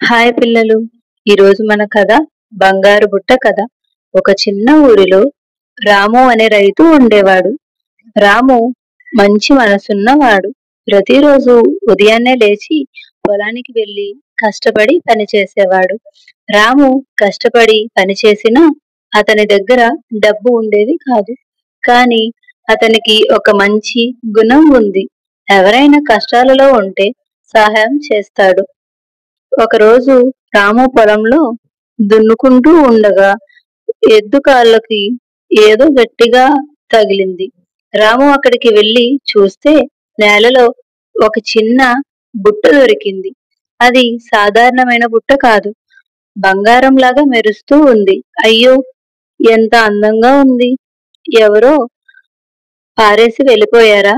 Hi పిల్లలు, ఈరోజు మన కథ బంగారు బుట్ట కథ. ఒక చిన్న ఊరిలో రాము అనే రైతు ఉండేవాడు. రాము మంచి మనసున్నవాడు. ప్రతిరోజు ఉదయాన్నే లేచి పొలానికి వెళ్లి కష్టపడి పనిచేసేవాడు. రాము కష్టపడి పనిచేసినా అతని దగ్గర డబ్బు ఉండేది కాదు. కానీ అతనికి ఒక మంచి గుణం ఉంది. ఎవరైనా కష్టాలలో ఉంటే సహాయం చేస్తాడు. ఒకరోజు రాము పొలంలో దున్నుకుంటూ ఉండగా ఎద్దు కాళ్ళకి ఏదో గట్టిగా తగిలింది. రాము అక్కడికి వెళ్లి చూస్తే నేలలో ఒక చిన్న బుట్ట దొరికింది. అది సాధారణమైన బుట్ట కాదు, బంగారంలాగా మెరుస్తూ ఉంది. అయ్యో, ఎంత అందంగా ఉంది! ఎవరో పారేసి వెళ్ళిపోయారా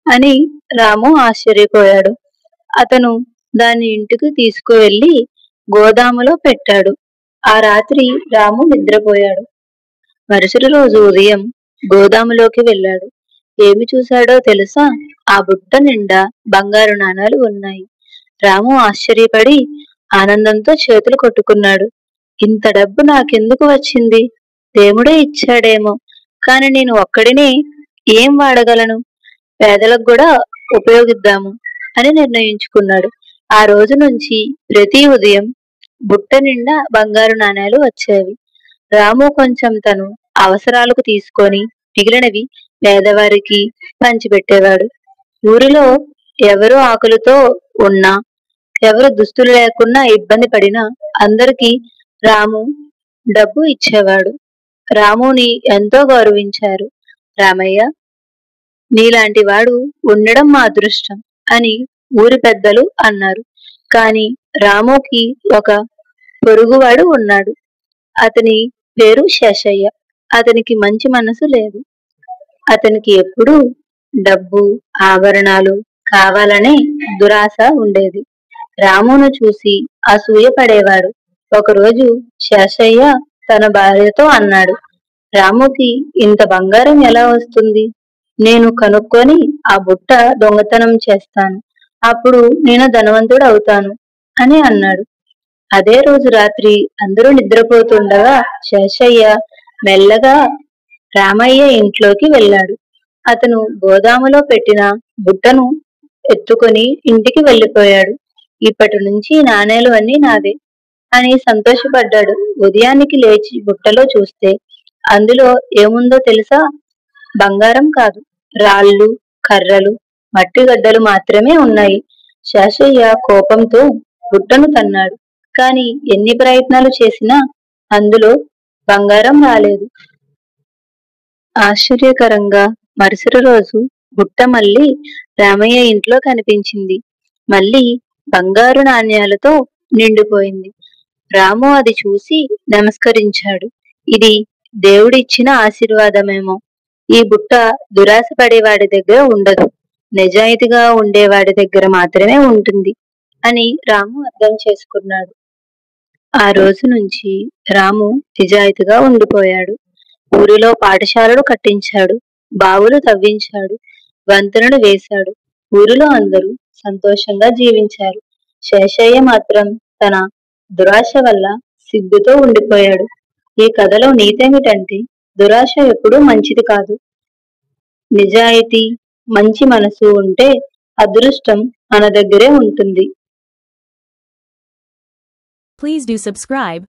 అని రాము ఆశ్చర్యపోయాడు. అతను దాన్ని ఇంటికి తీసుకువెళ్లి గోదాములో పెట్టాడు. ఆ రాత్రి రాము నిద్రపోయాడు. మరుసటి రోజు ఉదయం గోదాములోకి వెళ్ళాడు. ఏమి చూశాడో తెలుసా? ఆ బుట్ట నిండా బంగారు నాణాలు ఉన్నాయి. రాము ఆశ్చర్యపడి ఆనందంతో చేతులు కొట్టుకున్నాడు. ఇంత డబ్బు నాకెందుకు వచ్చింది? దేవుడే ఇచ్చాడేమో, కాని నేను ఒక్కడినే ఏం వాడగలను? పేదలకు కూడా ఉపయోగిద్దాము అని నిర్ణయించుకున్నాడు. ఆ రోజు నుంచి ప్రతి ఉదయం బుట్ట నిండా బంగారు నాణేలు వచ్చేవి. రాము కొంచెం తను అవసరాలకు తీసుకొని మిగిలినవి పేదవారికి పంచిపెట్టేవాడు. ఊరిలో ఎవరు ఆకలితో ఉన్నా, ఎవరు దుస్తులు లేకున్నా ఇబ్బంది పడినా అందరికీ రాము డబ్బు ఇచ్చేవాడు. రాముని ఎంతో గౌరవించారు. రామయ్య, నీలాంటి వాడు ఉండడం మా అదృష్టం అని ఊరి పెద్దలు అన్నారు. కాని రాముకి ఒక పొరుగువాడు ఉన్నాడు. అతని పేరు శేషయ్య. అతనికి మంచి మనసు లేదు. అతనికి ఎప్పుడూ డబ్బు, ఆభరణాలు కావాలనే దురాశ ఉండేది. రామును చూసి అసూయ పడేవాడు. ఒకరోజు శేషయ్య తన భార్యతో అన్నాడు, రాముకి ఇంత బంగారం ఎలా వస్తుంది? నేను కనుక్కొని ఆ బుట్ట దొంగతనం చేస్తాను. అప్పుడు నేను ధనవంతుడు అవుతాను అని అన్నాడు. అదే రోజు రాత్రి అందరూ నిద్రపోతుండగా శేషయ్య మెల్లగా రామయ్య ఇంట్లోకి వెళ్ళాడు. అతను గోదాములో పెట్టిన బుట్టను ఎత్తుకొని ఇంటికి వెళ్ళిపోయాడు. ఇప్పటి నుంచి నాణేలు అన్నీ నావే అని సంతోషపడ్డాడు. ఉదయానికి లేచి బుట్టలో చూస్తే అందులో ఏముందో తెలుసా? బంగారం కాదు, రాళ్ళు, కర్రలు, మట్టి గడ్డలు మాత్రమే ఉన్నాయి. శేషయ్య కోపంతో బుట్టను తన్నాడు. కాని ఎన్ని ప్రయత్నాలు చేసినా అందులో బంగారం రాలేదు. ఆశ్చర్యకరంగా మరుసటి రోజు బుట్ట మళ్ళీ రామయ్య ఇంట్లో కనిపించింది. మళ్ళీ బంగారు నాణ్యాలతో నిండిపోయింది. రాము అది చూసి నమస్కరించాడు. ఇది దేవుడిచ్చిన ఆశీర్వాదమేమో. ఈ బుట్ట దురాశ పడేవాడి దగ్గర ఉండదు, నిజాయితీగా ఉండేవాడి దగ్గర మాత్రమే ఉంటుంది అని రాము అర్థం చేసుకున్నాడు. ఆ రోజు నుంచి రాము నిజాయితీగా ఉండిపోయాడు. ఊరిలో పాఠశాలలు కట్టించాడు, బావులు తవ్వించాడు, వంతెనలు వేశాడు. ఊరిలో అందరూ సంతోషంగా జీవించారు. శేషయ్య మాత్రం తన దురాశ వల్ల సిగ్గుతో ఉండిపోయాడు. ఈ కథలో నీతేమిటంటే, దురాశ ఎప్పుడూ మంచిది కాదు. నిజాయితీ, మంచి మనసు ఉంటే అదృష్టం మన దగ్గరే ఉంటుంది. Please do subscribe